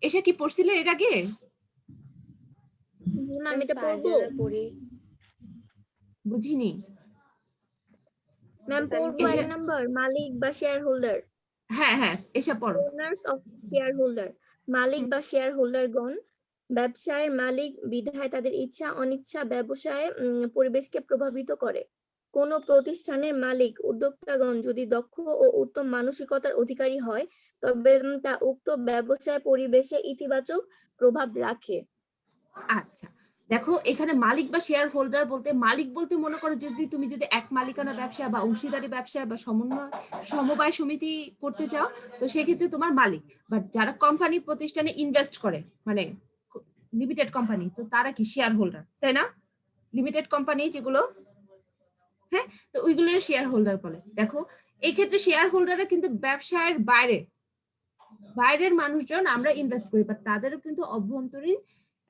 এসা কি পড়ছিলে এর আগে? ম্যাম এটা পড়বো? বুঝিনি ম্যাম পড়বো। 1 নাম্বার মালিক বা শেয়ার হোল্ডার। হ্যাঁ হ্যাঁ, এসা পড়ো। Owners of shareholder. মালিক বা শেয়ার হোল্ডারগণ ব্যবসায়ের মালিক বিধায় তাদের ইচ্ছা অনিচ্ছা ব্যবসায় পরিবেশকে প্রভাবিত করে। কোন প্রতিষ্ঠানের মালিক উদ্যোক্তাগণ যদি দক্ষ ও উত্তম মানসিকতার অধিকারী হয় তবে তা উক্ত ব্যবসায় পরিবেশে ইতিবাচক প্রভাব রাখে। আচ্ছা, দেখো এখানে মালিক বা শেয়ার হোল্ডার বলতে, মালিক বলতে মনে করো তুমি যদি এক মালিকানা ব্যবসা বা অংশীদারি ব্যবসা বা সমবায় সমিতি করতে চাও, তো সেক্ষেত্রে তোমার মালিক। বাট যারা কোম্পানি প্রতিষ্ঠানে ইনভেস্ট করে, মানে লিমিটেড কোম্পানি, তো তারা কি শেয়ার হোল্ডার, তাই না? লিমিটেড কোম্পানি যেগুলো, হ্যাঁ, তো ওইগুলোর শেয়ার হোল্ডার বলে। দেখো এই ক্ষেত্রে শেয়ার হোল্ডাররা কিন্তু ব্যবসায়ের বাইরের মানুষজন আমরা ইনভেস্ট করি, বাট তাদেরও কিন্তু অভ্যন্তরীণ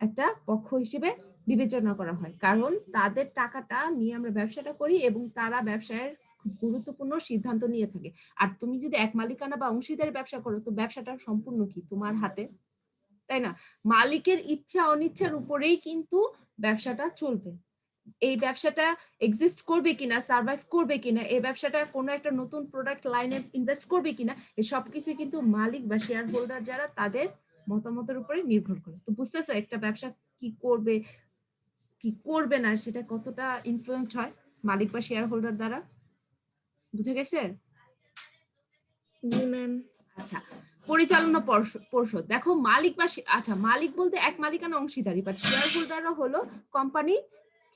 একটা পক্ষ হিসেবে বিবেচনা করা হয়, কারণ তাদের টাকাটা নিয়ে আমরা ব্যবসাটা করি এবং তারা ব্যবসায়ের খুব গুরুত্বপূর্ণ সিদ্ধান্ত নিয়ে থাকে। আর তুমি যদি এক মালিকানা বা অংশীদারি ব্যবসা করো, তো ব্যবসাটা সম্পূর্ণ কি তোমার হাতে, তাই না? মালিকের ইচ্ছা অনিচ্ছার উপরেই কিন্তু ব্যবসাটা চলবে। এই ব্যবসাটা এক্সিস্ট করবে কিনা, সার্ভাইভ করবে কিনা, এই ব্যবসাটা কোনো একটা নতুন প্রোডাক্ট লাইনে ইনভেস্ট করবে কিনা, এই সবকিছু কিন্তু মালিক বা শেয়ার হোল্ডার যারা তাদের মতামতের উপরে নির্ভর করে। তো বুঝতেছো একটা ব্যবসা কি করবে কি করবে না সেটা কতটা ইনফ্লুয়েন্স হয় মালিক বা শেয়ার হোল্ডার দ্বারা, বুঝে গেছে? জি ম্যাম। আচ্ছা, পরিচালনা পর্ষদ, দেখো মালিক বা আচ্ছা মালিক বলতে এক মালিকানা অংশীদারি, বাট শেয়ার হোল্ডাররা হলো কোম্পানি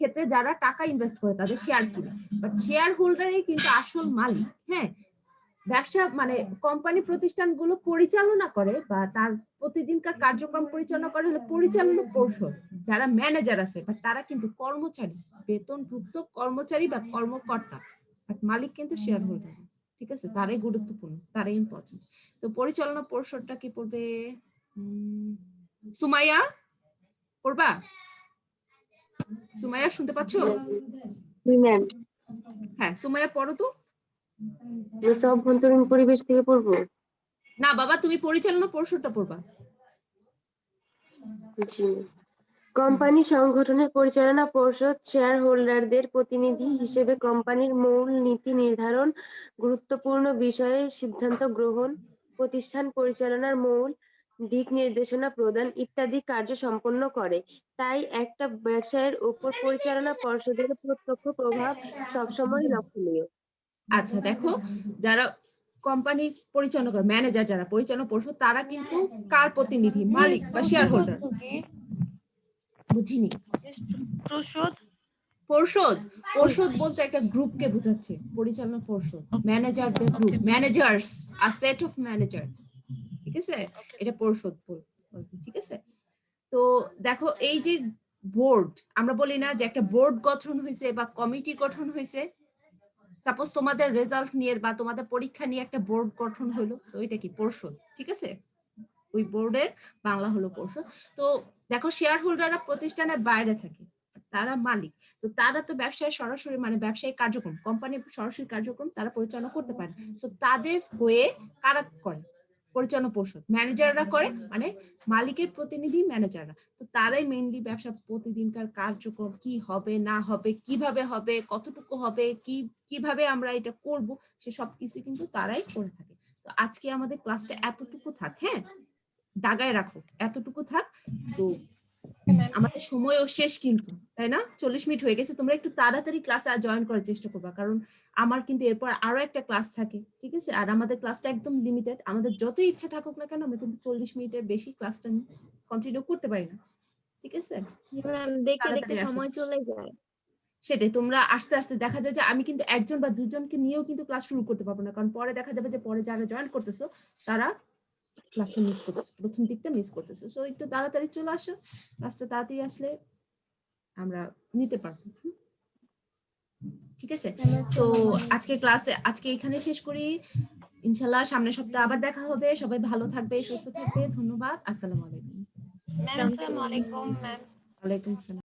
ক্ষেত্রে যারা টাকা ইনভেস্ট করে তাদের শেয়ার কিনে, বাট শেয়ার হোল্ডারই কিন্তু আসল মালিক। হ্যাঁ, ব্যবসা মানে কোম্পানি প্রতিষ্ঠানগুলো পরিচালনা করে বা তার প্রতিদিনকার কার্যক্রম পরিচালনা করে হলো পরিচালনা পর্ষদ, যারা ম্যানেজার আছে, বাট তারা কিন্তু কর্মচারী, বেতনভুক্ত কর্মচারী বা কর্মকর্তা, বাট মালিক কিন্তু শেয়ার হোল্ডার। ঠিক আছে, তারাই গুরুত্বপূর্ণ, তারাই ইম্পর্টেন্ট। তো পরিচালনা পর্ষদটা কি পড়বে? সুমাইয়া পড়বা? সুমাইয়া শুনতে পাচ্ছো? হ্যাঁ সুমাইয়া পড়ো তো। অভ্যন্তরীণ পরিবেশ থেকে পড়বো? না বাবা, তুমি পরিচালনা পর্ষদটা পড়বা। জি। কোম্পানি সংগঠনের পরিচালনা পর্ষদ শেয়ার হোল্ডারদের প্রতিনিধি হিসেবে কোম্পানির মূল নীতি নির্ধারণ, গুরুত্বপূর্ণ বিষয়ে সিদ্ধান্ত গ্রহণ, প্রতিষ্ঠান পরিচালনার মূল দিক নির্দেশনা প্রদান ইত্যাদি কার্য সম্পন্ন করে। তাই একটা ব্যবসায়ের উপর পরিচালনা পর্ষদের প্রত্যক্ষ প্রভাব সবসময় লক্ষণীয়। আচ্ছা দেখো, যারা কোম্পানি পরিচালনা করে, ম্যানেজার যারা পরিচালনা পর্ষদ, তারা কিন্তু কার প্রতিনিধি? মালিক বা শেয়ার হোল্ডার। বুঝিনি। পর্ষদ বলতে একটা গ্রুপকে বোঝাচ্ছে, পরিচালনা পর্ষদ ম্যানেজারদের group, managers, a set of manager. ঠিক আছে, এটা পর্ষদ বলতে। ঠিক আছে, তো দেখো এই যে বোর্ড, আমরা বলি না যে একটা বোর্ড গঠন হয়েছে বা কমিটি গঠন হয়েছে, সাপোজ তোমাদের রেজাল্ট নিয়ে বা তোমাদের পরীক্ষা নিয়ে একটা বোর্ড গঠন হলো, তো এটা কি? পর্ষদ। ঠিক আছে, ওই বোর্ডের বাংলা হলো পর্ষদ। তো দেখো শেয়ার হোল্ডাররা প্রতিষ্ঠানের বাইরে থাকে, তারা মালিক, তো তারা তো ব্যবসায় সরাসরি মানে ব্যবসায়িক কার্যক্রম, কোম্পানির সরাসরি কার্যক্রম তারা পরিচালনা করতে পারে। তো তাদের হয়ে কারা করে? পরিচালনা পর্ষদ, ম্যানেজাররা করে, মানে মালিকের প্রতিনিধি ম্যানেজাররা। তো তারাই মেইনলি ব্যবসা প্রতিদিনকার কার্যক্রম কি হবে না হবে, কিভাবে হবে, কতটুকু হবে, কিভাবে আমরা এটা করব, সে সবকিছু কিন্তু তারাই করে থাকে। তো আজকে আমাদের ক্লাসটা এতটুকু থাক, হ্যাঁ দাগায় রাখো, এতটুকু থাক। তো আমাদের সময়ও শেষ কিন্তু, তাই না? 40 মিনিট হয়ে গেছে, তোমরা একটু তাড়াতাড়ি ক্লাসে জয়েন করার চেষ্টা করবা, কারণ আমার কিন্তু এরপর আরো একটা ক্লাস থাকে। ঠিক আছে, আর আমাদের ক্লাসটা একদম লিমিটেড, আমাদের যত ইচ্ছা থাকুক না কেন আমরা কিন্তু 40 মিনিটের বেশি ক্লাসটা কন্টিনিউ করতে পারি না। ঠিক আছে, দেখতে দেখতে সময় চলে যায়। সেটাই, তোমরা আস্তে আস্তে দেখা যায় যে আমি কিন্তু একজন বা দুজনকে নিয়েও কিন্তু ক্লাস শুরু করতে পারবো না, কারণ পরে দেখা যাবে যে পরে যারা জয়েন করতেছো তারা ক্লাসটা মিস করতেছো, প্রথম দিকটা মিস করতেছো। সো একটু তাড়াতাড়ি চলে আসো, ক্লাসটা তাড়াতাড়ি আসলে আমরা নিতে পারবো। ঠিক আছে, তো আজকে এখানে শেষ করি। ইনশাল্লাহ সামনের সপ্তাহে আবার দেখা হবে। সবাই ভালো থাকবে, সুস্থ থাকবে। ধন্যবাদ। আসসালামু আলাইকুম। আসসালামু আলাইকুম ম্যাম। ওয়ালাইকুম আসসালাম।